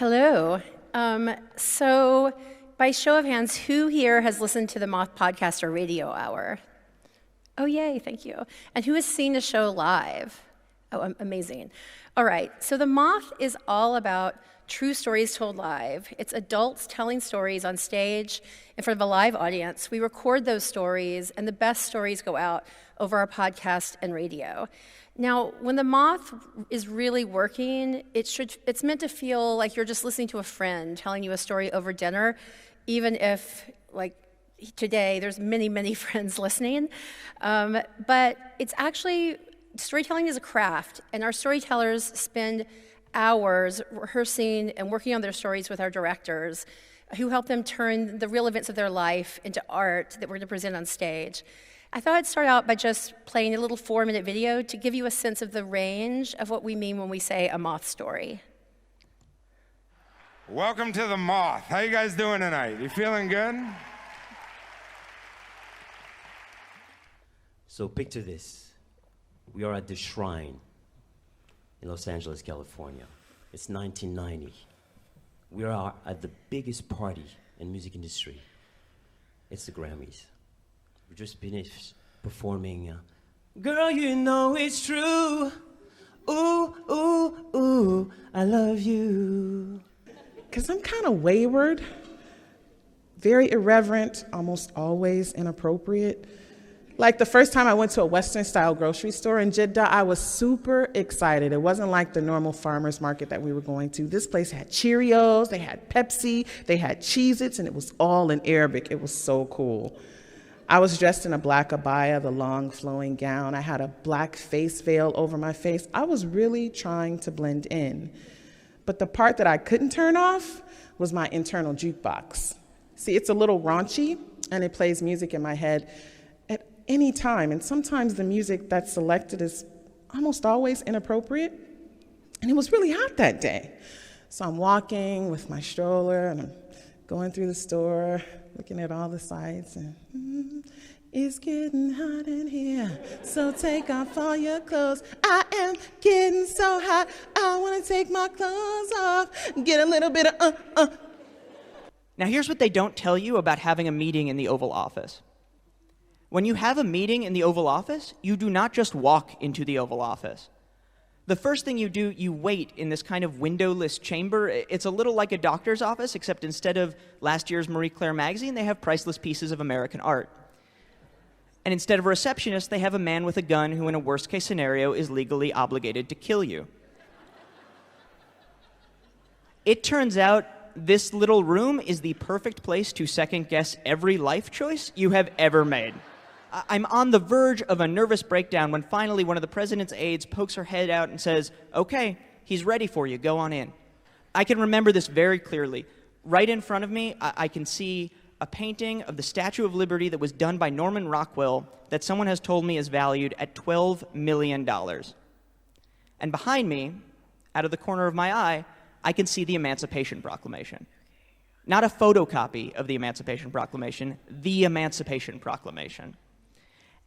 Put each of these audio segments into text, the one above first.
Hello. So, by show of hands, who here has listened to the Moth podcast or radio hour? Oh, yay, thank you. And who has seen the show live? Oh, amazing. All right, so the Moth is all about true stories told live. It's adults telling stories on stage in front of a live audience. We record those stories, and the best stories go out over our podcast and radio. Now, when the Moth is really working, it's meant to feel like you're just listening to a friend telling you a story over dinner, even if, like today, there's many, many friends listening. But it's actually, storytelling is a craft, and our storytellers spend hours rehearsing and working on their stories with our directors, who help them turn the real events of their life into art that we're going to present on stage. I thought I'd start out by just playing a little 4-minute video to give you a sense of the range of what we mean when we say a Moth story. Welcome to the Moth. How you guys doing tonight? You feeling good? So picture this. We are at the Shrine in Los Angeles, California. It's 1990. We are at the biggest party in music industry. It's the Grammys. We just finished performing Girl, you know it's true. Ooh, ooh, ooh, I love you. Because I'm kind of wayward, very irreverent, almost always inappropriate. Like the first time I went to a Western-style grocery store in Jeddah, I was super excited. It wasn't like the normal farmer's market that we were going to. This place had Cheerios, they had Pepsi, they had Cheez-Its, and it was all in Arabic. It was so cool. I was dressed in a black abaya, the long flowing gown. I had a black face veil over my face. I was really trying to blend in. But the part that I couldn't turn off was my internal jukebox. See, it's a little raunchy, and it plays music in my head at any time. And sometimes the music that's selected is almost always inappropriate. And it was really hot that day. So I'm walking with my stroller, and I'm going through the store, looking at all the sights, and it's getting hot in here, so take off all your clothes. I am getting so hot, I want to take my clothes off, get a little bit of Now here's what they don't tell you about having a meeting in the Oval Office. When you have a meeting in the Oval Office, you do not just walk into the Oval Office. The first thing you do, you wait in this kind of windowless chamber. It's a little like a doctor's office, except instead of last year's Marie Claire magazine, they have priceless pieces of American art. And instead of a receptionist, they have a man with a gun who, in a worst-case scenario, is legally obligated to kill you. It turns out this little room is the perfect place to second-guess every life choice you have ever made. I'm on the verge of a nervous breakdown when finally one of the president's aides pokes her head out and says, "Okay, he's ready for you, go on in." I can remember this very clearly. Right in front of me, I can see a painting of the Statue of Liberty that was done by Norman Rockwell that someone has told me is valued at $12 million. And behind me, out of the corner of my eye, I can see the Emancipation Proclamation. Not a photocopy of the Emancipation Proclamation, the Emancipation Proclamation.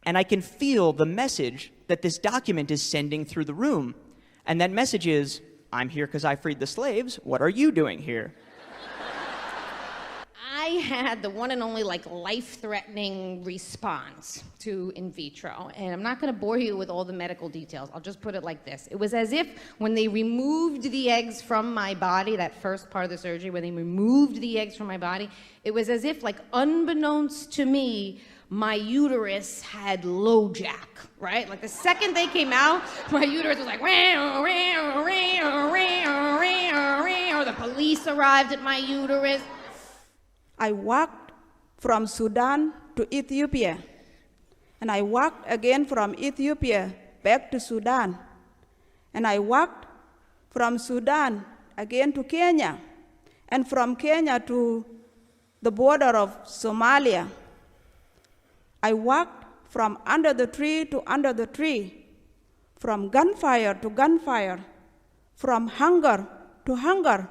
And I can feel the message that this document is sending through the room. And that message is, I'm here because I freed the slaves. What are you doing here? I had the one and only life-threatening response to in vitro. And I'm not going to bore you with all the medical details. I'll just put it like this. It was as if when they removed the eggs from my body, that first part of the surgery, when they removed the eggs from my body, it was as if, unbeknownst to me, my uterus had LoJack, right? Like the second they came out, my uterus was like, or the police arrived at my uterus. I walked from Sudan to Ethiopia, and I walked again from Ethiopia back to Sudan, and I walked from Sudan again to Kenya, and from Kenya to the border of Somalia. I walked from under the tree to under the tree, from gunfire to gunfire, from hunger to hunger,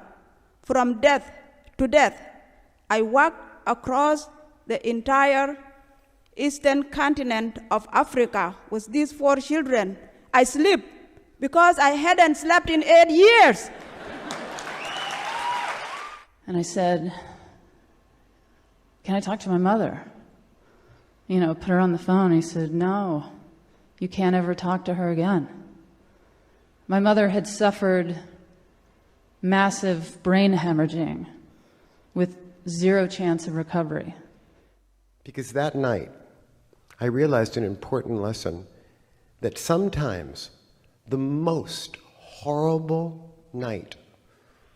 from death to death. I walked across the entire eastern continent of Africa with these 4 children. I sleep because I hadn't slept in 8 years. And I said, can I talk to my mother? Put her on the phone. He said, no, you can't ever talk to her again. My mother had suffered massive brain hemorrhaging with zero chance of recovery. Because that night, I realized an important lesson, that sometimes the most horrible night,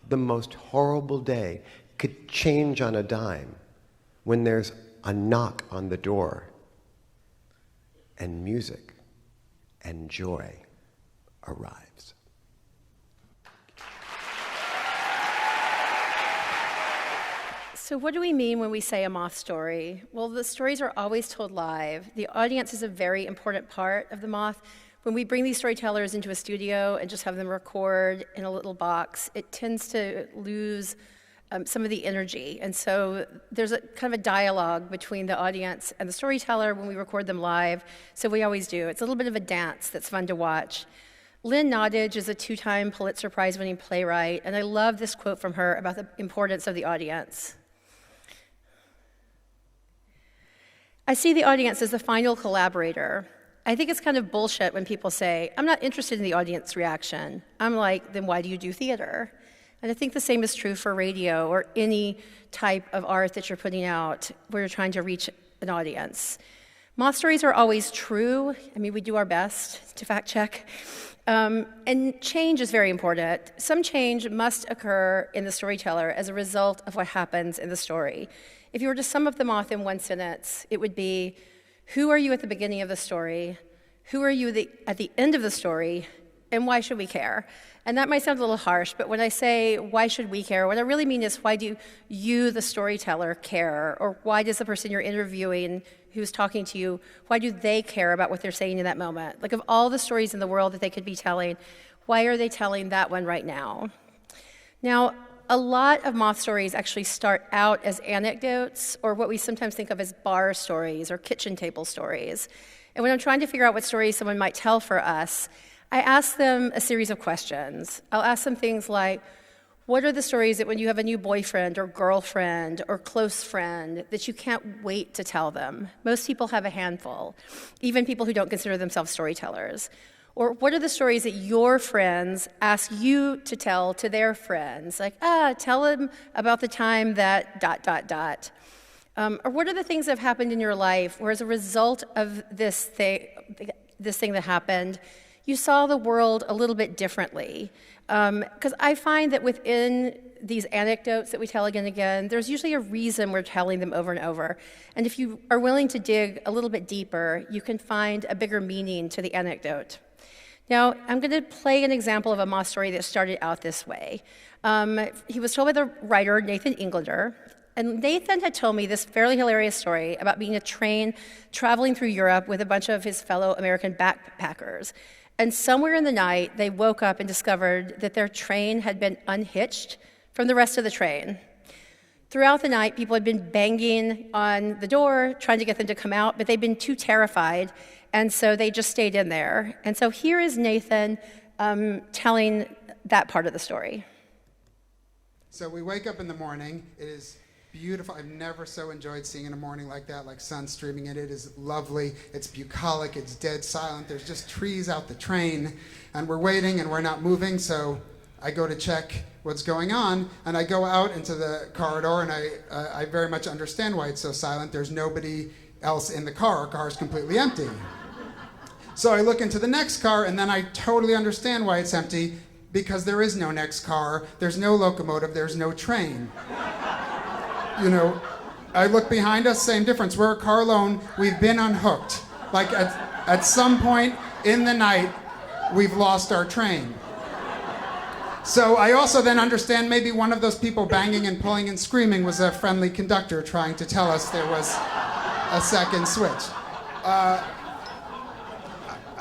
the most horrible day could change on a dime when there's a knock on the door and music and joy arrives. So what do we mean when we say a Moth story? Well, the stories are always told live. The audience is a very important part of the Moth. When we bring these storytellers into a studio and just have them record in a little box, it tends to lose some of the energy. And so there's a kind of a dialogue between the audience and the storyteller when we record them live. So we always do. It's a little bit of a dance that's fun to watch. Lynn Nottage is a 2-time Pulitzer Prize-winning playwright, and I love this quote from her about the importance of the audience. I see the audience as the final collaborator. I think it's kind of bullshit when people say, I'm not interested in the audience reaction. I'm like, then why do you do theater? And I think the same is true for radio or any type of art that you're putting out where you're trying to reach an audience. Moth stories are always true. I mean, we do our best to fact check. And change is very important. Some change must occur in the storyteller as a result of what happens in the story. If you were to sum up the Moth in one sentence, it would be, who are you at the beginning of the story? Who are you at the end of the story? And why should we care? And that might sound a little harsh, but when I say, why should we care, what I really mean is, why do you, the storyteller, care? Or why does the person you're interviewing who's talking to you, why do they care about what they're saying in that moment? Like, of all the stories in the world that they could be telling, why are they telling that one right now? Now, a lot of Moth stories actually start out as anecdotes, or what we sometimes think of as bar stories or kitchen table stories. And when I'm trying to figure out what stories someone might tell for us, I ask them a series of questions. I'll ask them things like, what are the stories that when you have a new boyfriend or girlfriend or close friend that you can't wait to tell them? Most people have a handful, even people who don't consider themselves storytellers. Or what are the stories that your friends ask you to tell to their friends? Like, tell them about the time that ... Or what are the things that have happened in your life where as a result of this thing that happened, you saw the world a little bit differently? Because I find that within these anecdotes that we tell again and again, there's usually a reason we're telling them over and over. And if you are willing to dig a little bit deeper, you can find a bigger meaning to the anecdote. Now, I'm going to play an example of a Moth story that started out this way. He was told by the writer Nathan Englander, and Nathan had told me this fairly hilarious story about being a train traveling through Europe with a bunch of his fellow American backpackers. And somewhere in the night, they woke up and discovered that their train had been unhitched from the rest of the train. Throughout the night, people had been banging on the door, trying to get them to come out, but they'd been too terrified, and so they just stayed in there. And so here is Nathan telling that part of the story. So we wake up in the morning. It is beautiful. I've never so enjoyed seeing in a morning like that, like sun streaming in. It is lovely. It's bucolic. It's dead silent. There's just trees out the train, and we're waiting, and we're not moving, so I go to check what's going on, and I go out into the corridor, and I very much understand why it's so silent. There's nobody else in the car. Our car is completely empty. So I look into the next car, and then I totally understand why it's empty, because there is no next car, there's no locomotive, there's no train. You know, I look behind us, same difference. We're a car alone, we've been unhooked. Like at some point in the night, we've lost our train. So I also then understand maybe one of those people banging and pulling and screaming was a friendly conductor trying to tell us there was a second switch.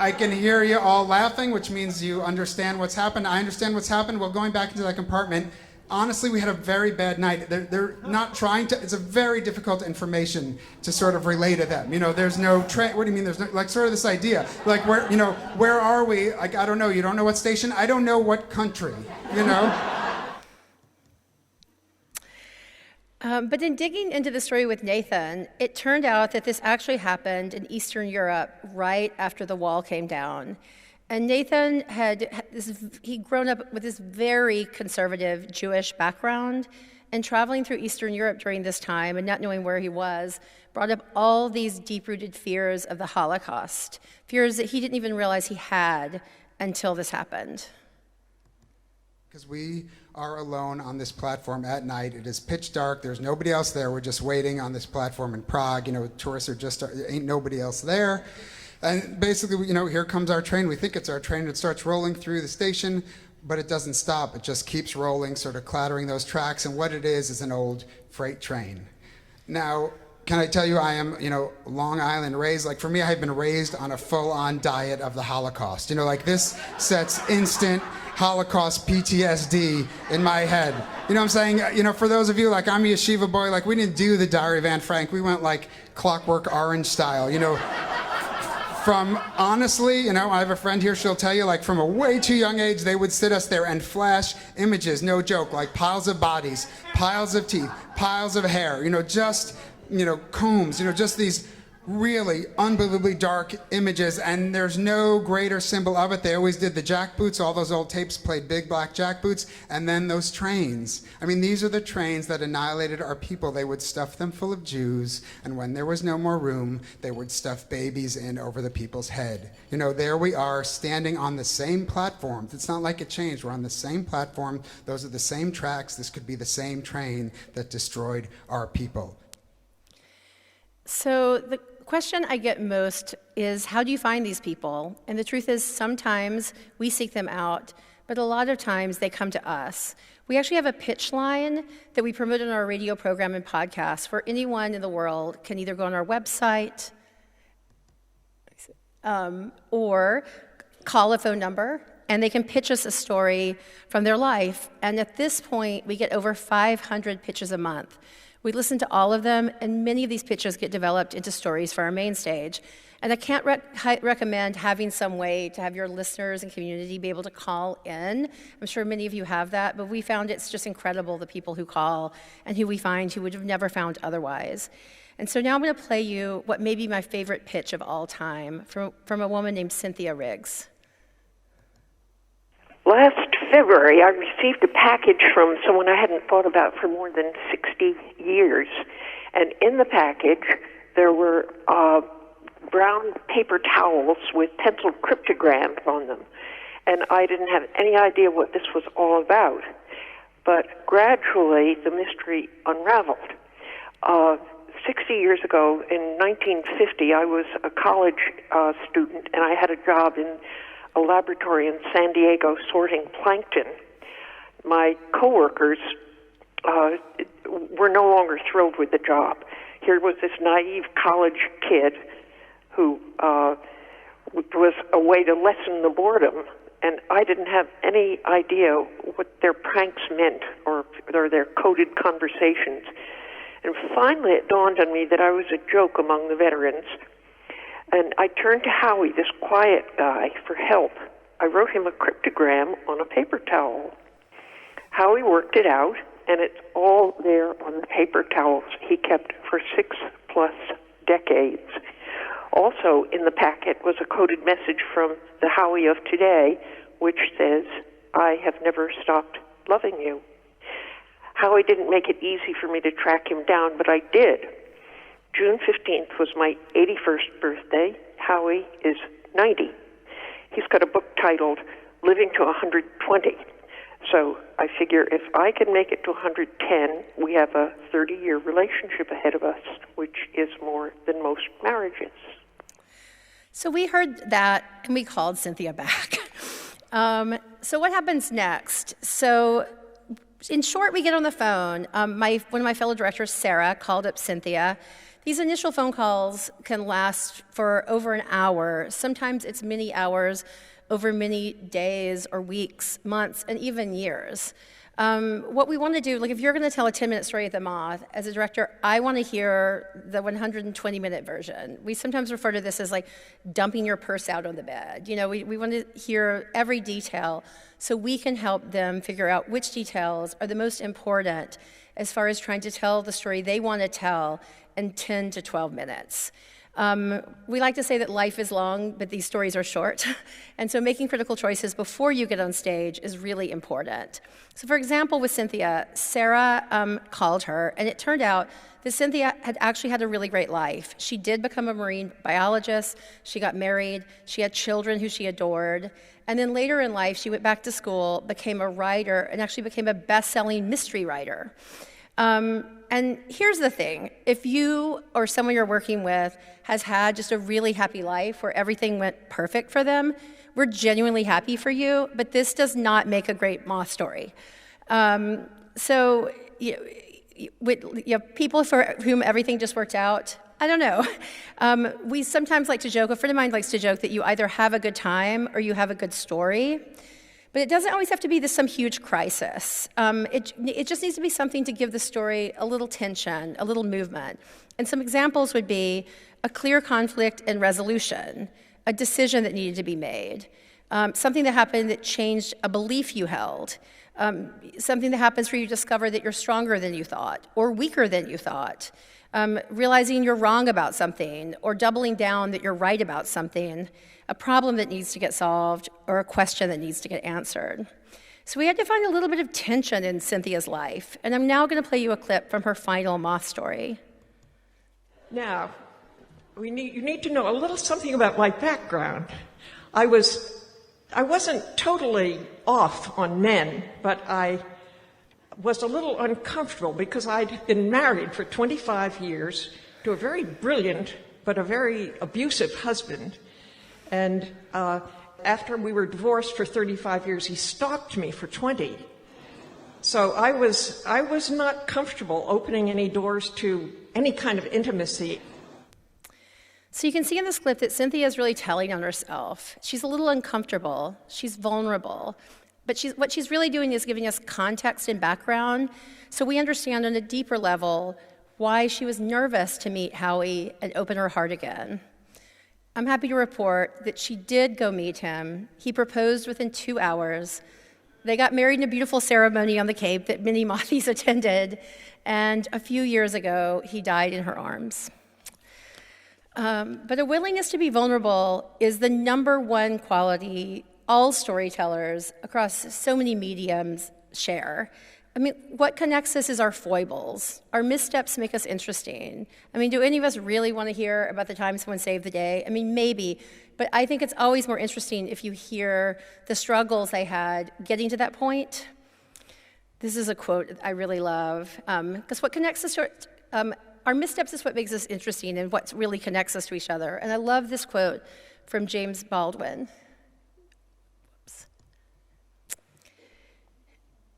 I can hear you all laughing, which means you understand what's happened. I understand what's happened. Well, going back into that compartment, honestly, we had a very bad night. They're not trying to, it's a very difficult information to sort of relay to them. You know, there's no train, what do you mean there's no, like sort of this idea, like where, you know, where are we? Like, I don't know, you don't know what station? I don't know what country, you know? But in digging into the story with Nathan, it turned out that this actually happened in Eastern Europe right after the wall came down. And Nathan he'd grown up with this very conservative Jewish background, and traveling through Eastern Europe during this time and not knowing where he was brought up all these deep-rooted fears of the Holocaust, fears that he didn't even realize he had until this happened. Because we are alone on this platform at night. It is pitch dark. There's nobody else there. We're just waiting on this platform in Prague. You know, tourists are just, ain't nobody else there. And basically, you know, here comes our train. We think it's our train. It starts rolling through the station, but it doesn't stop. It just keeps rolling, sort of clattering those tracks. And what it is an old freight train. Now, can I tell you, I am, you know, Long Island raised. Like, for me, I've been raised on a full-on diet of the Holocaust. You know, like, this sets instant Holocaust PTSD in my head. You know what I'm saying? You know, for those of you, like, I'm a yeshiva boy. Like, we didn't do the Diary of Anne Frank. We went, like, Clockwork Orange style, you know. From, honestly, you know, I have a friend here, she'll tell you, like, from a way too young age, they would sit us there and flash images, no joke, like piles of bodies, piles of teeth, piles of hair, you know, just, you know, combs, you know, just these really unbelievably dark images, and there's no greater symbol of it. They always did the jackboots. All those old tapes played big black jackboots, and then those trains. I mean, these are the trains that annihilated our people. They would stuff them full of Jews, and when there was no more room, they would stuff babies in over the people's head. You know, there we are standing on the same platform. It's not like it changed. We're on the same platform. Those are the same tracks. This could be the same train that destroyed our people. So the question I get most is, how do you find these people? And the truth is, sometimes we seek them out, but a lot of times they come to us. We actually have a pitch line that we promote in our radio program and podcast, where anyone in the world can either go on our website or call a phone number, and they can pitch us a story from their life. And at this point, we get over 500 pitches a month. We listen to all of them, and many of these pitches get developed into stories for our main stage. And I can't recommend having some way to have your listeners and community be able to call in. I'm sure many of you have that, but we found it's just incredible, the people who call and who we find who would have never found otherwise. And so now I'm going to play you what may be my favorite pitch of all time from a woman named Cynthia Riggs. Last February, I received a package from someone I hadn't thought about for more than 60 years. And in the package, there were brown paper towels with penciled cryptograms on them. And I didn't have any idea what this was all about. But gradually, the mystery unraveled. 60 years ago, in 1950, I was a college student, and I had a job in a laboratory in San Diego sorting plankton. My coworkers were no longer thrilled with the job. Here was this naive college kid who was a way to lessen the boredom, and I didn't have any idea what their pranks meant or their coded conversations. And finally it dawned on me that I was a joke among the veterans. And I turned to Howie, this quiet guy, for help. I wrote him a cryptogram on a paper towel. Howie worked it out, and it's all there on the paper towels he kept for 6+ decades. Also in the packet was a coded message from the Howie of today, which says, "I have never stopped loving you." Howie didn't make it easy for me to track him down, but I did. June 15th was my 81st birthday. Howie is 90. He's got a book titled Living to 120. So I figure if I can make it to 110, we have a 30-year relationship ahead of us, which is more than most marriages. So we heard that, and we called Cynthia back. So what happens next? So in short, we get on the phone. One of my fellow directors, Sarah, called up Cynthia. These initial phone calls can last for over an hour. Sometimes it's many hours over many days or weeks, months, and even years. What we want to do, like if you're going to tell a 10-minute story at the Moth, as a director, I want to hear the 120-minute version. We sometimes refer to this as like dumping your purse out on the bed. You know, we want to hear every detail so we can help them figure out which details are the most important as far as trying to tell the story they want to tell in 10 to 12 minutes. We like to say that life is long, but these stories are short. And so making critical choices before you get on stage is really important. So for example, with Cynthia, Sarah called her, and it turned out that Cynthia had actually had a really great life. She did become a marine biologist, she got married, she had children who she adored, and then later in life, she went back to school, became a writer, and actually became a best-selling mystery writer. And here's the thing, if you or someone you're working with has had just a really happy life where everything went perfect for them, we're genuinely happy for you, but this does not make a great Moth story. So people for whom everything just worked out, I don't know. We sometimes like to joke, a friend of mine likes to joke that you either have a good time or you have a good story. But it doesn't always have to be some huge crisis. It just needs to be something to give the story a little tension, a little movement. And some examples would be a clear conflict and resolution, a decision that needed to be made, something that happened that changed a belief you held, something that happens where you discover that you're stronger than you thought or weaker than you thought, realizing you're wrong about something or doubling down that you're right about something, a problem that needs to get solved, or a question that needs to get answered. So we had to find a little bit of tension in Cynthia's life, and I'm now going to play you a clip from her final Moth story. Now, you need to know a little something about my background. I wasn't totally off on men, but I was a little uncomfortable because I'd been married for 25 years to a very brilliant but a very abusive husband. And after we were divorced for 35 years, he stalked me for 20. So I was not comfortable opening any doors to any kind of intimacy. So you can see in this clip that Cynthia is really telling on herself. She's a little uncomfortable, she's vulnerable, but what she's really doing is giving us context and background so we understand on a deeper level why she was nervous to meet Howie and open her heart again. I'm happy to report that she did go meet him. He proposed within 2 hours. They got married in a beautiful ceremony on the Cape that many Mothies attended, and a few years ago, he died in her arms. But a willingness to be vulnerable is the number one quality all storytellers across so many mediums share. I mean, what connects us is our foibles. Our missteps make us interesting. I mean, do any of us really want to hear about the time someone saved the day? I mean, maybe, but I think it's always more interesting if you hear the struggles they had getting to that point. This is a quote I really love, because what connects us to our missteps is what makes us interesting and what really connects us to each other. And I love this quote from James Baldwin.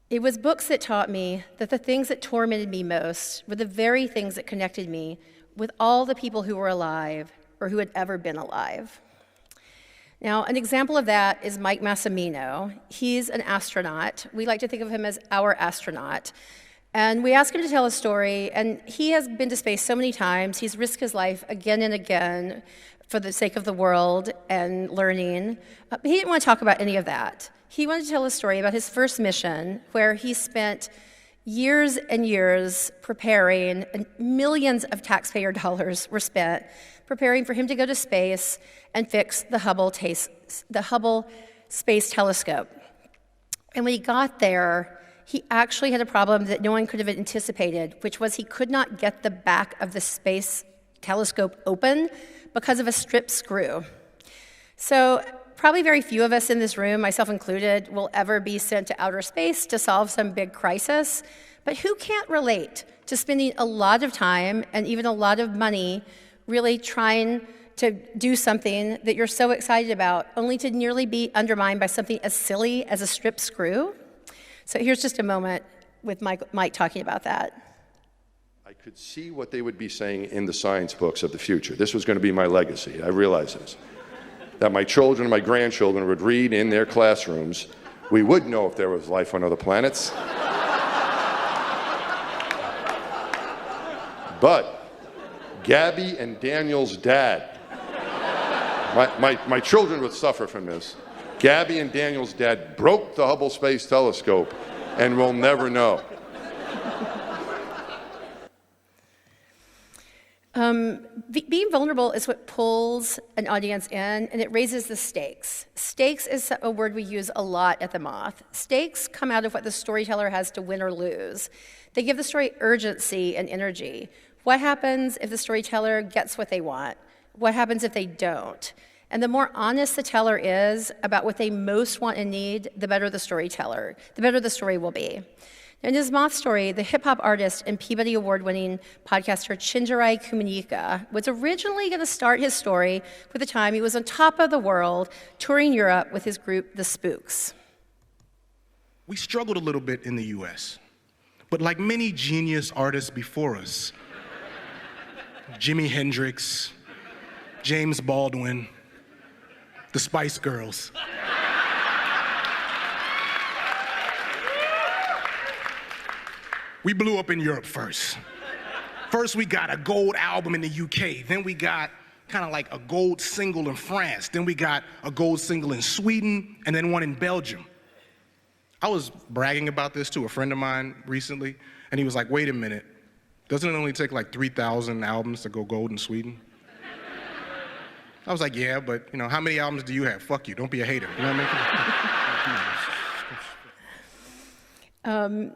It was books that taught me that the things that tormented me most were the very things that connected me with all the people who were alive or who had ever been alive. Now, an example of that is Mike Massimino. He's an astronaut. We like to think of him as our astronaut. And we asked him to tell a story, and he has been to space so many times. He's risked his life again and again for the sake of the world and learning. But he didn't want to talk about any of that. He wanted to tell a story about his first mission, where he spent years and years preparing, and millions of taxpayer dollars were spent preparing for him to go to space and fix the Hubble Space Telescope. And when he got there, he actually had a problem that no one could have anticipated, which was he could not get the back of the space telescope open because of a stripped screw. So probably very few of us in this room, myself included, will ever be sent to outer space to solve some big crisis. But who can't relate to spending a lot of time and even a lot of money really trying to do something that you're so excited about, only to nearly be undermined by something as silly as a stripped screw? So here's just a moment with Mike talking about that. I could see what they would be saying in the science books of the future. This was going to be my legacy. I realize this. That my children and my grandchildren would read in their classrooms. We would know if there was life on other planets. But Gabby and Daniel's dad, my children would suffer from this. Gabby and Daniel's dad broke the Hubble Space Telescope, and we'll never know. Being vulnerable is what pulls an audience in, and it raises the stakes. Stakes is a word we use a lot at the Moth. Stakes come out of what the storyteller has to win or lose. They give the story urgency and energy. What happens if the storyteller gets what they want? What happens if they don't? And the more honest the teller is about what they most want and need, the better the the story will be. In his Moth story, the hip-hop artist and Peabody Award-winning podcaster Chinjerai Kumanika was originally going to start his story with the time he was on top of the world, touring Europe with his group, The Spooks. We struggled a little bit in the US, but like many genius artists before us, Jimi Hendrix, James Baldwin, the Spice Girls, we blew up in Europe first. First, we got a gold album in the UK. Then we got kind of like a gold single in France. Then we got a gold single in Sweden, and then one in Belgium. I was bragging about this to a friend of mine recently, and he was like, wait a minute, doesn't it only take like 3,000 albums to go gold in Sweden? I was like, yeah, but how many albums do you have? Fuck you, don't be a hater, you know what I mean?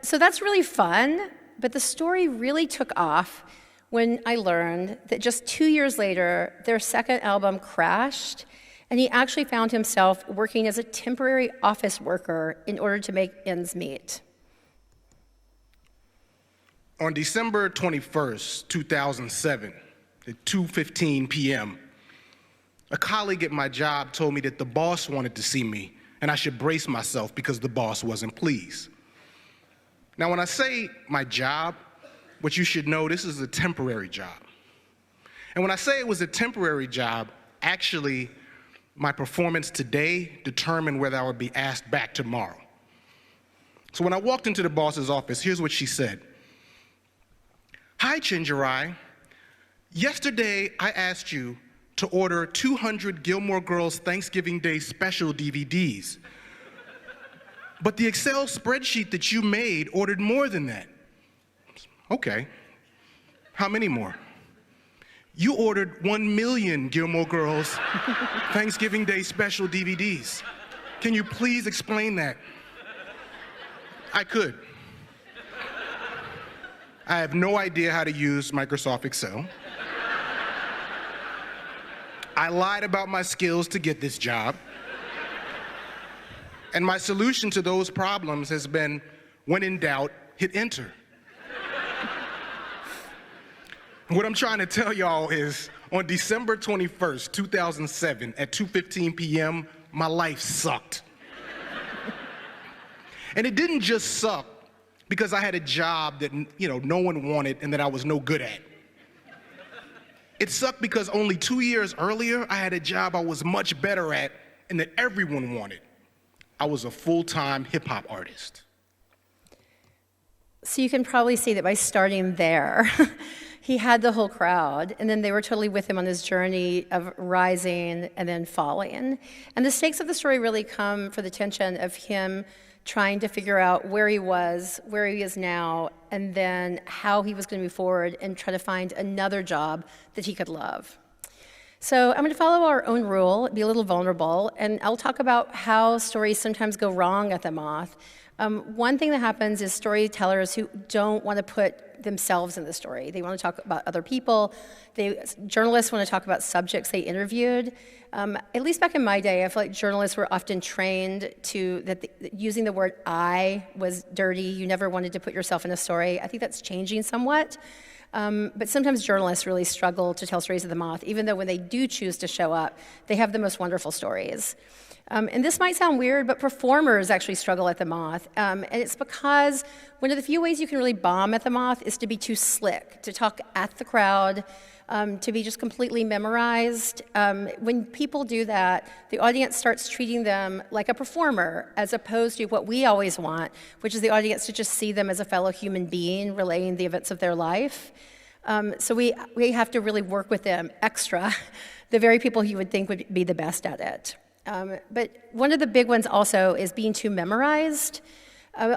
So that's really fun, but the story really took off when I learned that just 2 years later, their second album crashed, and he actually found himself working as a temporary office worker in order to make ends meet. On December 21st, 2007, at 2:15 p.m., a colleague at my job told me that the boss wanted to see me, and I should brace myself because the boss wasn't pleased. Now, when I say my job, what you should know, this is a temporary job. And when I say it was a temporary job, actually, my performance today determined whether I would be asked back tomorrow. So when I walked into the boss's office, here's what she said. Hi, Chinjerai. Yesterday, I asked you to order 200 Gilmore Girls Thanksgiving Day special DVDs. But the Excel spreadsheet that you made ordered more than that. Okay. How many more? You ordered 1 million Gilmore Girls Thanksgiving Day special DVDs. Can you please explain that? I could. I have no idea how to use Microsoft Excel. I lied about my skills to get this job. And my solution to those problems has been, when in doubt, hit enter. What I'm trying to tell y'all is, on December 21st, 2007, at 2:15 p.m., my life sucked. And it didn't just suck because I had a job that no one wanted and that I was no good at. It sucked because only 2 years earlier, I had a job I was much better at and that everyone wanted. I was a full-time hip-hop artist. So you can probably see that by starting there, he had the whole crowd, and then they were totally with him on his journey of rising and then falling. And the stakes of the story really come for the tension of him trying to figure out where he was, where he is now, and then how he was going to move forward and try to find another job that he could love. So I'm going to follow our own rule, be a little vulnerable, and I'll talk about how stories sometimes go wrong at the Moth. One thing that happens is storytellers who don't want to put themselves in the story. They want to talk about other people. Journalists want to talk about subjects they interviewed. At least back in my day, I feel like journalists were often trained that using the word I was dirty. You never wanted to put yourself in a story. I think that's changing somewhat. But sometimes journalists really struggle to tell stories of the Moth, even though when they do choose to show up, they have the most wonderful stories. And this might sound weird, but performers actually struggle at the Moth. And it's because one of the few ways you can really bomb at the Moth is to be too slick, to talk at the crowd, to be just completely memorized. When people do that, the audience starts treating them like a performer, as opposed to what we always want, which is the audience to just see them as a fellow human being relaying the events of their life. So we have to really work with them extra, the very people you would think would be the best at it. But one of the big ones also is being too memorized.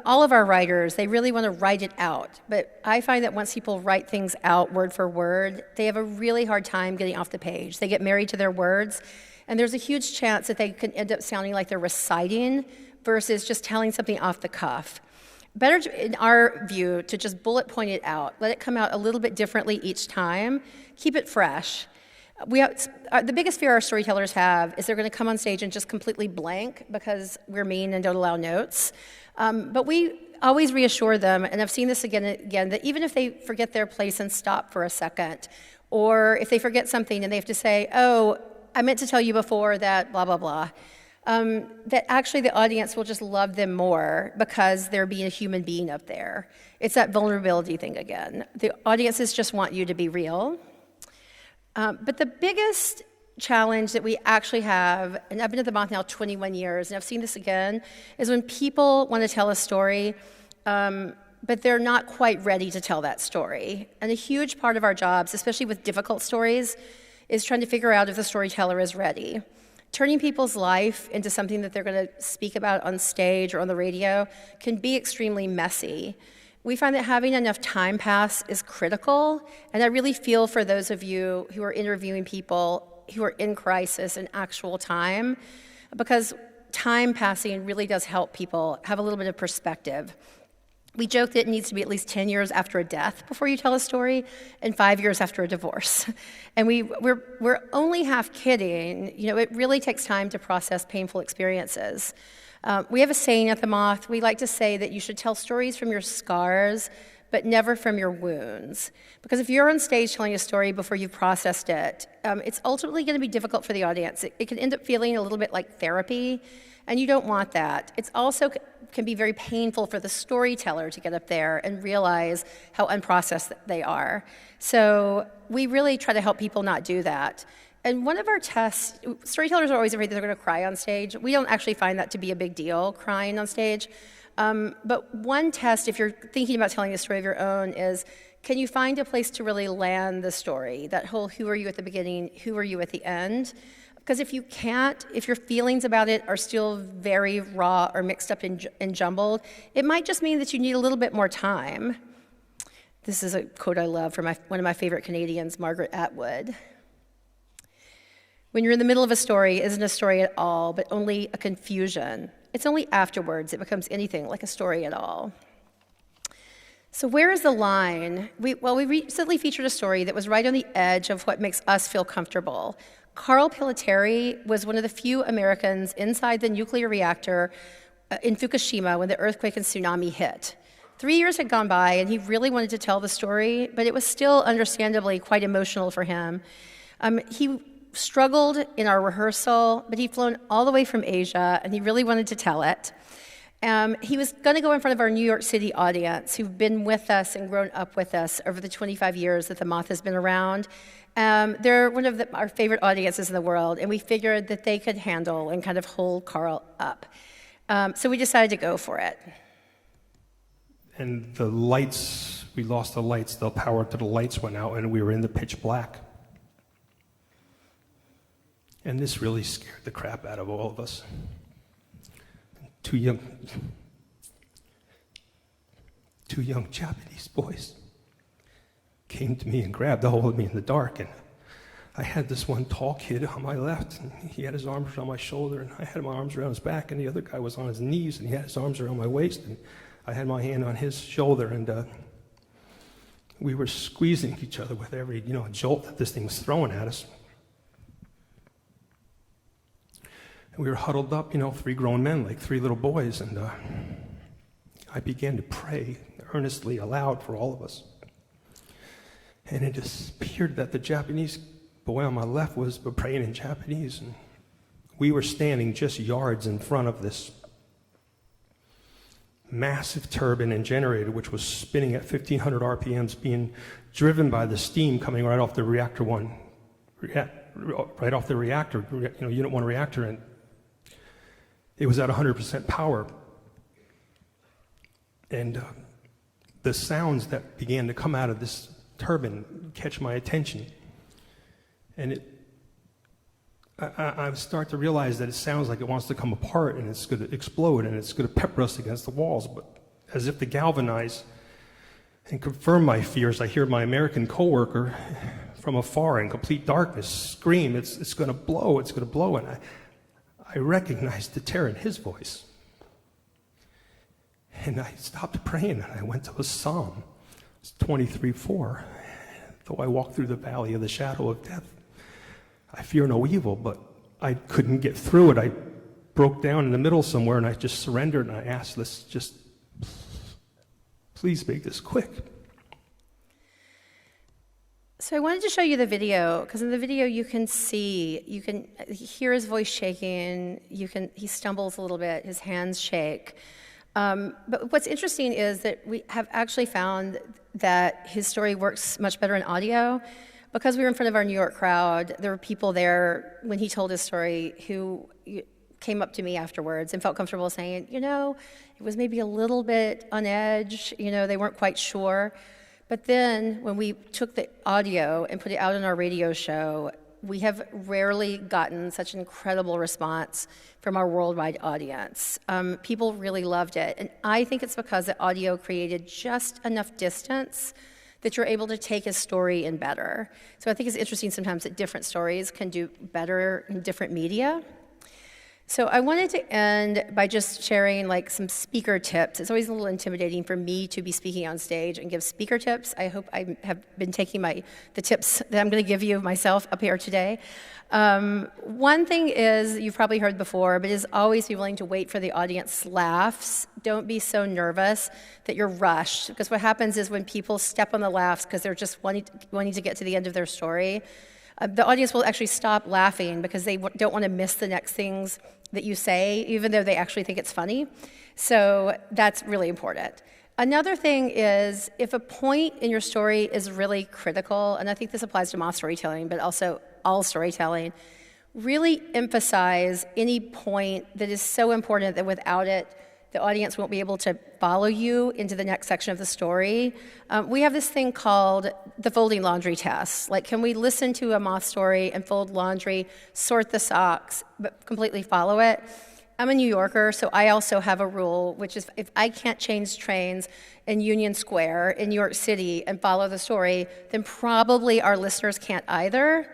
All of our writers, they really want to write it out. But I find that once people write things out word for word, they have a really hard time getting off the page. They get married to their words, and there's a huge chance that they can end up sounding like they're reciting versus just telling something off the cuff. Better, in our view, to just bullet point it out. Let it come out a little bit differently each time. Keep it fresh. The biggest fear our storytellers have is they're going to come on stage and just completely blank because we're mean and don't allow notes. But we always reassure them, and I've seen this again and again, that even if they forget their place and stop for a second, or if they forget something and they have to say, oh, I meant to tell you before that blah, blah, blah, that actually the audience will just love them more because they're being a human being up there. It's that vulnerability thing again. The audiences just want you to be real. But the biggest challenge that we actually have, and I've been at the Moth now 21 years, and I've seen this again, is when people want to tell a story, but they're not quite ready to tell that story. And a huge part of our jobs, especially with difficult stories, is trying to figure out if the storyteller is ready. Turning people's life into something that they're going to speak about on stage or on the radio can be extremely messy. We find that having enough time pass is critical, and I really feel for those of you who are interviewing people who are in crisis in actual time, because time passing really does help people have a little bit of perspective. We joke that it needs to be at least 10 years after a death before you tell a story, and 5 years after a divorce. And we're only half kidding. You know, it really takes time to process painful experiences. We have a saying at the Moth. We like to say that you should tell stories from your scars, but never from your wounds. Because if you're on stage telling a story before you've processed it, it's ultimately going to be difficult for the audience. It can end up feeling a little bit like therapy, and you don't want that. It's also can be very painful for the storyteller to get up there and realize how unprocessed they are. So we really try to help people not do that. And one of our tests, storytellers are always afraid that they're going to cry on stage. We don't actually find that to be a big deal, crying on stage. But one test, if you're thinking about telling a story of your own, is can you find a place to really land the story? That whole who are you at the beginning, who are you at the end? Because if you can't, if your feelings about it are still very raw or mixed up and jumbled, it might just mean that you need a little bit more time. This is a quote I love from one of my favorite Canadians, Margaret Atwood. When you're in the middle of a story, it isn't a story at all, but only a confusion. It's only afterwards it becomes anything like a story at all. So where is the line? We recently featured a story that was right on the edge of what makes us feel comfortable. Carl Pillitteri was one of the few Americans inside the nuclear reactor in Fukushima when the earthquake and tsunami hit. 3 years had gone by, and he really wanted to tell the story, but it was still understandably quite emotional for him. He struggled in our rehearsal, but he'd flown all the way from Asia, and he really wanted to tell it. He was going to go in front of our New York City audience who've been with us and grown up with us over the 25 years that the Moth has been around. They're one of our favorite audiences in the world, and we figured that they could handle and kind of hold Carl up. So we decided to go for it. And the lights, we lost the lights, the power to the lights went out, and we were in the pitch black. And this really scared the crap out of all of us. Two young Japanese boys came to me and grabbed a hold of me in the dark, and I had this one tall kid on my left, and he had his arms around my shoulder, and I had my arms around his back, and the other guy was on his knees, and he had his arms around my waist, and I had my hand on his shoulder, and we were squeezing each other with every jolt that this thing was throwing at us. And we were huddled up, three grown men, like three little boys, and I began to pray earnestly aloud for all of us. And it appeared that the Japanese boy on my left was praying in Japanese, and we were standing just yards in front of this massive turbine and generator, which was spinning at 1,500 RPMs, being driven by the steam coming right off the reactor right off the reactor, Unit 1 reactor, and it was at 100% power. And the sounds that began to come out of this turbine catch my attention. And I start to realize that it sounds like it wants to come apart and it's going to explode and it's going to pep rust against the walls. But as if to galvanize and confirm my fears, I hear my American coworker from afar in complete darkness scream, it's going to blow, it's going to blow. And I recognized the terror in his voice. And I stopped praying and I went to a psalm. It's 23:4. Though I walk through the valley of the shadow of death, I fear no evil, but I couldn't get through it. I broke down in the middle somewhere and I just surrendered and I asked, let's just, please make this quick. So I wanted to show you the video, because in the video you can hear his voice shaking, he stumbles a little bit, his hands shake. But what's interesting is that we have actually found that his story works much better in audio. Because we were in front of our New York crowd, there were people there when he told his story who came up to me afterwards and felt comfortable saying, it was maybe a little bit on edge, they weren't quite sure. But then when we took the audio and put it out on our radio show, we have rarely gotten such an incredible response from our worldwide audience. People really loved it. And I think it's because the audio created just enough distance that you're able to take his story in better. So I think it's interesting sometimes that different stories can do better in different media. So I wanted to end by just sharing some speaker tips. It's always a little intimidating for me to be speaking on stage and give speaker tips. I hope I have been taking the tips that I'm going to give you myself up here today. One thing is, you've probably heard before, but is always be willing to wait for the audience laughs. Don't be so nervous that you're rushed, because what happens is when people step on the laughs because they're just wanting to get to the end of their story, the audience will actually stop laughing because they don't want to miss the next things that you say, even though they actually think it's funny. So that's really important. Another thing is, if a point in your story is really critical, and I think this applies to Moth storytelling, but also all storytelling, really emphasize any point that is so important that without it, the audience won't be able to follow you into the next section of the story. We have this thing called the folding laundry test. Can we listen to a Moth story and fold laundry, sort the socks, but completely follow it? I'm a New Yorker, so I also have a rule, which is if I can't change trains in Union Square in New York City and follow the story, then probably our listeners can't either.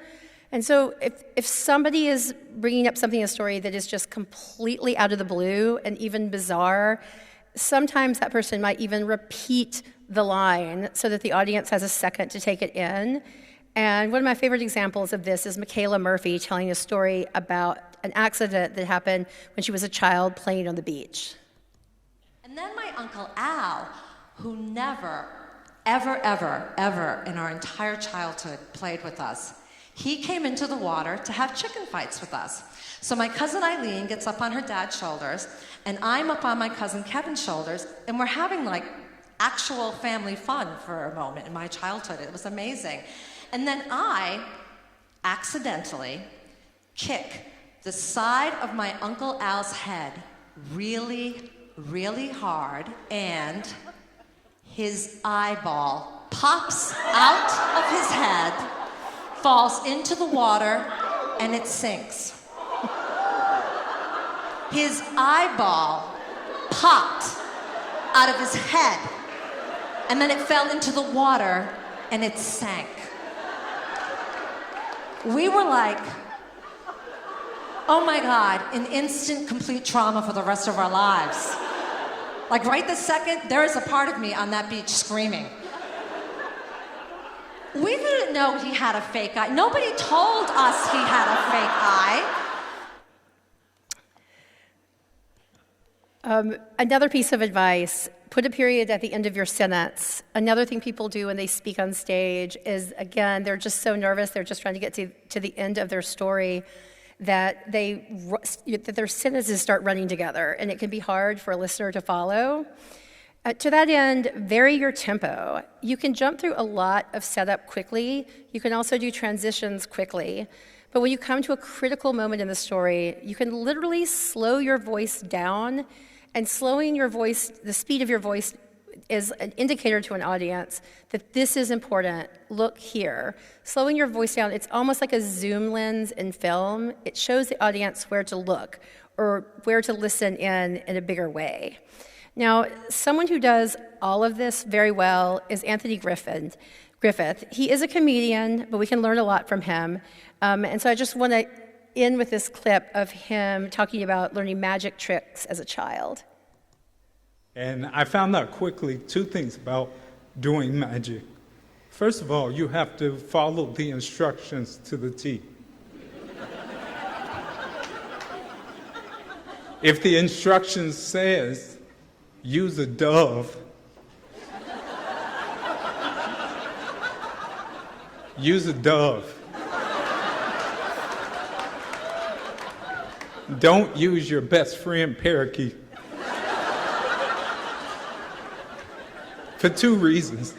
And so if somebody is bringing up something in a story that is just completely out of the blue and even bizarre, sometimes that person might even repeat the line so that the audience has a second to take it in. And one of my favorite examples of this is Michaela Murphy telling a story about an accident that happened when she was a child playing on the beach. And then my Uncle Al, who never, ever, ever, ever in our entire childhood played with us, he came into the water to have chicken fights with us. So my cousin Eileen gets up on her dad's shoulders, and I'm up on my cousin Kevin's shoulders, and we're having actual family fun for a moment in my childhood. It was amazing. And then I accidentally kick the side of my Uncle Al's head really, really hard, and his eyeball pops out of his head, falls into the water, and it sinks. His eyeball popped out of his head, and then it fell into the water, and it sank. We were like, oh my God, in instant complete trauma for the rest of our lives. Right this second, there is a part of me on that beach screaming. We didn't know he had a fake eye. Nobody told us he had a fake eye. Another piece of advice, put a period at the end of your sentence. Another thing people do when they speak on stage is, again, they're just so nervous, they're just trying to get to the end of their story. that their sentences start running together, and it can be hard for a listener to follow. To that end, vary your tempo. You can jump through a lot of setup quickly. You can also do transitions quickly. But when you come to a critical moment in the story, you can literally slow your voice down, and slowing your voice, the speed of your voice, is an indicator to an audience that this is important. Look here. Slowing your voice down, it's almost like a zoom lens in film. It shows the audience where to look or where to listen in a bigger way. Now, someone who does all of this very well is Anthony Griffith. He is a comedian, but we can learn a lot from him. And so I just want to end with this clip of him talking about learning magic tricks as a child. And I found out quickly two things about doing magic. First of all, you have to follow the instructions to the T. If the instructions says, use a dove, use a dove. Don't use your best friend parakeet. For two reasons.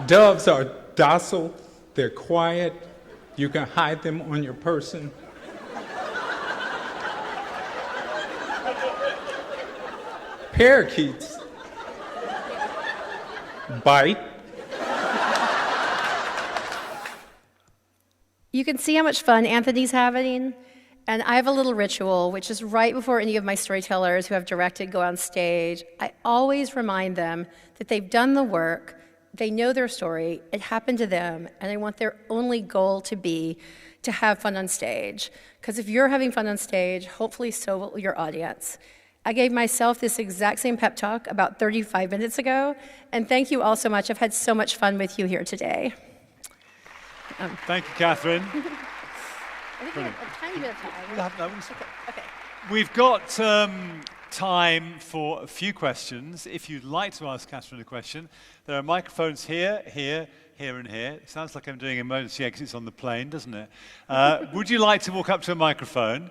Doves are docile, they're quiet, you can hide them on your person. Parakeets bite. You can see how much fun Anthony's having. And I have a little ritual, which is right before any of my storytellers who have directed go on stage, I always remind them that they've done the work, they know their story, it happened to them, and I want their only goal to be to have fun on stage. Because if you're having fun on stage, hopefully so will your audience. I gave myself this exact same pep talk about 35 minutes ago, and thank you all so much. I've had so much fun with you here today. Thank you, Catherine. I think we have a tiny bit of time. Okay. We've got time for a few questions. If you'd like to ask Catherine a question, there are microphones here, here, here, and here. It sounds like I'm doing emergency exits on the plane, doesn't it? Would you like to walk up to a microphone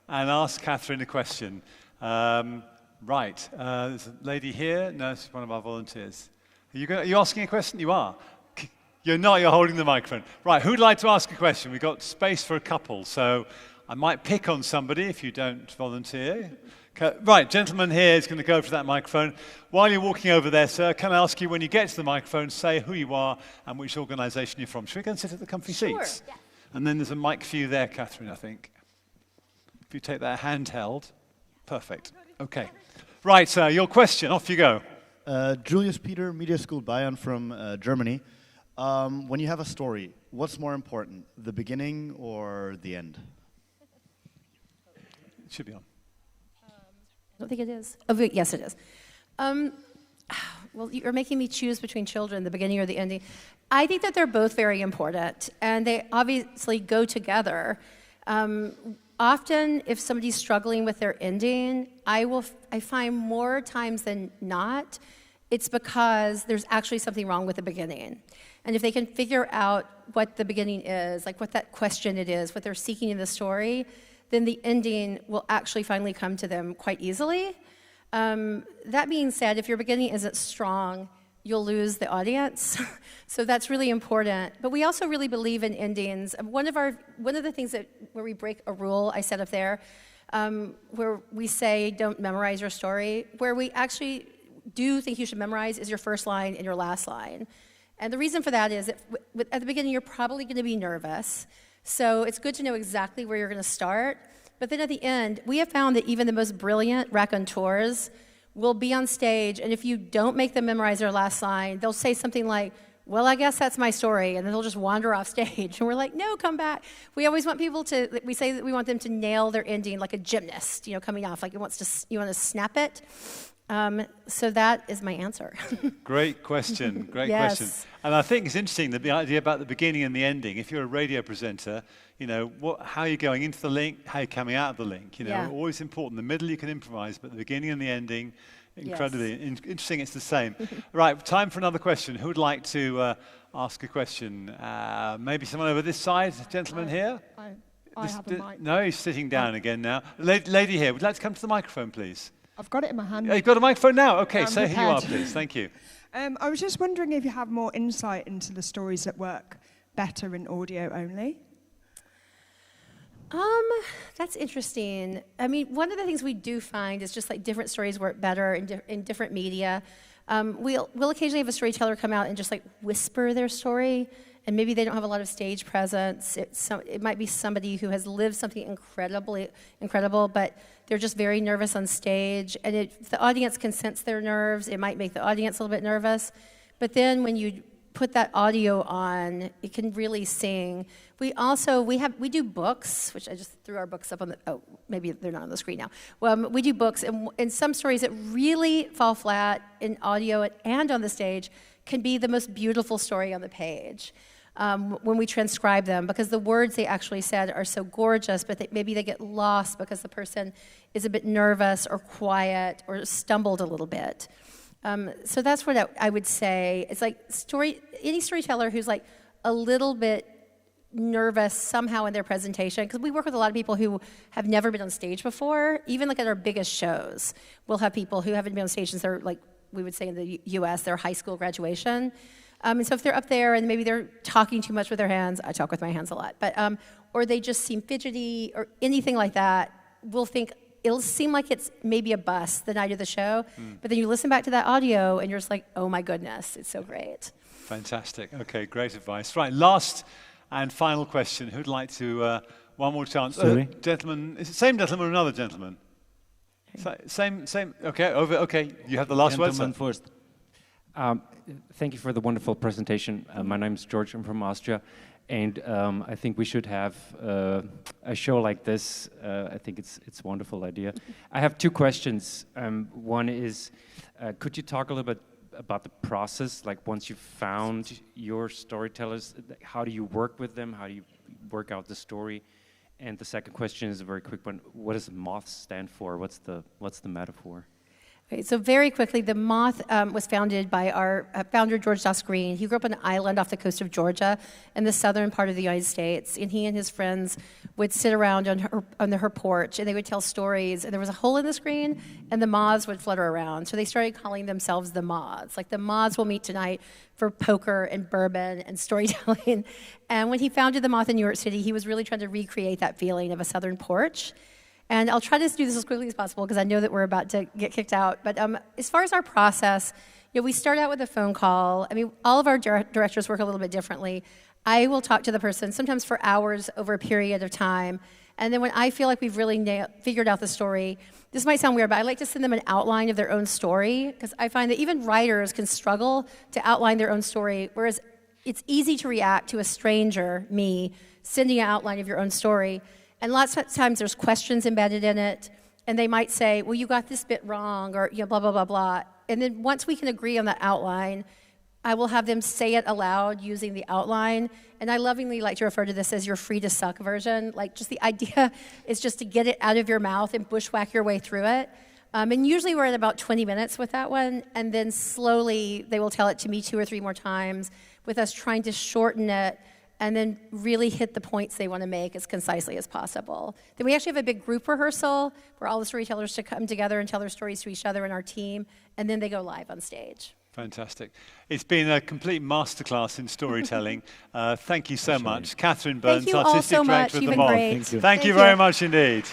and ask Catherine a question? Right. There's a lady here. No, she's one of our volunteers. Are you asking a question? You are. You're not, you're holding the microphone. Right, who'd like to ask a question? We've got space for a couple, so I might pick on somebody if you don't volunteer. Right, gentleman here is going to go for that microphone. While you're walking over there, sir, can I ask you, when you get to the microphone, say who you are and which organisation you're from? Should we go and sit at the comfy seats? Yeah. And then there's a mic for you there, Catherine, I think. If you take that handheld. Perfect. Okay. Right, sir, your question. Off you go. Julius Peter, Media School Bayern from Germany. When you have a story, what's more important, the beginning or the end? It should be on. I don't think it is. Oh, yes, it is. Well, you're making me choose between children, the beginning or the ending. I think that they're both very important, and they obviously go together. Often, if somebody's struggling with their ending, I find more times than not, it's because there's actually something wrong with the beginning. And if they can figure out what the beginning is, like what that question it is, what they're seeking in the story, then the ending will actually finally come to them quite easily. That being said, if your beginning isn't strong, you'll lose the audience. So that's really important. But we also really believe in endings. One of the things where we break a rule I set up there, where we say don't memorize your story, where we actually do think you should memorize is your first line and your last line. And the reason for that is that at the beginning you're probably going to be nervous. So it's good to know exactly where you're going to start. But then at the end, we have found that even the most brilliant raconteurs will be on stage, and if you don't make them memorize their last line, they'll say something like, well, I guess that's my story, and then they'll just wander off stage. And we're like, no, come back. We always want people to, we say that we want them to nail their ending like a gymnast, coming off, like you want to snap it. So that is my answer. Great question, great Yes. question. And I think it's interesting, the idea about the beginning and the ending. If you're a radio presenter, how you're going into the link, how you're coming out of the link. Always important. The middle you can improvise, but the beginning and the ending, incredibly interesting. It's the same. Right, time for another question. Who would like to ask a question? Maybe someone over this side, gentleman here. I have a mic. No, he's sitting down again now. Lady here, would you like to come to the microphone, please? I've got it in my hand. Oh, you've got a microphone now? Okay, I'm say who you are, prepared. please. Thank you. I was just wondering if you have more insight into the stories that work better in audio only. That's interesting. I mean, one of the things we do find is just like different stories work better in different media. We'll occasionally have a storyteller come out and just like whisper their story, and maybe they don't have a lot of stage presence. It might be somebody who has lived something incredible, but they're just very nervous on stage, and if the audience can sense their nerves, it might make the audience a little bit nervous. But then when you put that audio on, it can really sing. We do books, which I just threw our books up on maybe they're not on the screen now. We do books, and some stories that really fall flat in audio and on the stage can be the most beautiful story on the page when we transcribe them, because the words they actually said are so gorgeous, but maybe they get lost because the person is a bit nervous or quiet or stumbled a little bit. So that's what I would say. It's like any storyteller who's like a little bit nervous somehow in their presentation, because we work with a lot of people who have never been on stage before. Even like at our biggest shows, we'll have people who haven't been on stage since they're like, we would say in the U.S., their high school graduation. And so if they're up there and maybe they're talking too much with their hands, I talk with my hands a lot, but or they just seem fidgety or anything like that, we'll think, it'll seem like it's maybe a bust the night of the show, but then you listen back to that audio and you're just like, oh my goodness, it's so great. Fantastic. Okay, great advice. Right, last and final question. Who'd like to, one more chance? Gentleman, is it same gentleman or another gentleman? Same, okay, okay, you have the last word, sir. Gentleman first. Thank you for the wonderful presentation. My name's George, I'm from Austria. And I think we should have a show like this. I think it's a wonderful idea. I have two questions. One is, could you talk a little bit about the process? Like once you've found your storytellers, how do you work with them? How do you work out the story? And the second question is a very quick one. What does Moth stand for? What's the metaphor? Okay, so very quickly, the Moth was founded by our founder, George Doss Green. He grew up on an island off the coast of Georgia in the southern part of the United States, and he and his friends would sit around on her porch, and they would tell stories, and there was a hole in the screen, and the moths would flutter around. So they started calling themselves the Moths. Like, the Moths will meet tonight for poker and bourbon and storytelling. And when he founded the Moth in New York City, he was really trying to recreate that feeling of a southern porch. And I'll try to do this as quickly as possible because I know that we're about to get kicked out. But as far as our process, we start out with a phone call. I mean, all of our directors work a little bit differently. I will talk to the person sometimes for hours over a period of time. And then when I feel like we've really figured out the story, this might sound weird, but I like to send them an outline of their own story, because I find that even writers can struggle to outline their own story, whereas it's easy to react to a stranger, me, sending an outline of your own story. And lots of times there's questions embedded in it, and they might say, well, you got this bit wrong, or blah, blah, blah, blah. And then once we can agree on that outline, I will have them say it aloud using the outline. And I lovingly like to refer to this as your free to suck version. Like, just the idea is just to get it out of your mouth and bushwhack your way through it. And usually we're at about 20 minutes with that one, and then slowly they will tell it to me 2 or 3 more times, with us trying to shorten it and then really hit the points they want to make as concisely as possible. Then we actually have a big group rehearsal where all the storytellers to come together and tell their stories to each other and our team, and then they go live on stage. Fantastic. It's been a complete masterclass in storytelling. Thank you so much. Catherine Burns, Thank you all Artistic so Director much. of You've the been Moth. great. Thank you very much indeed.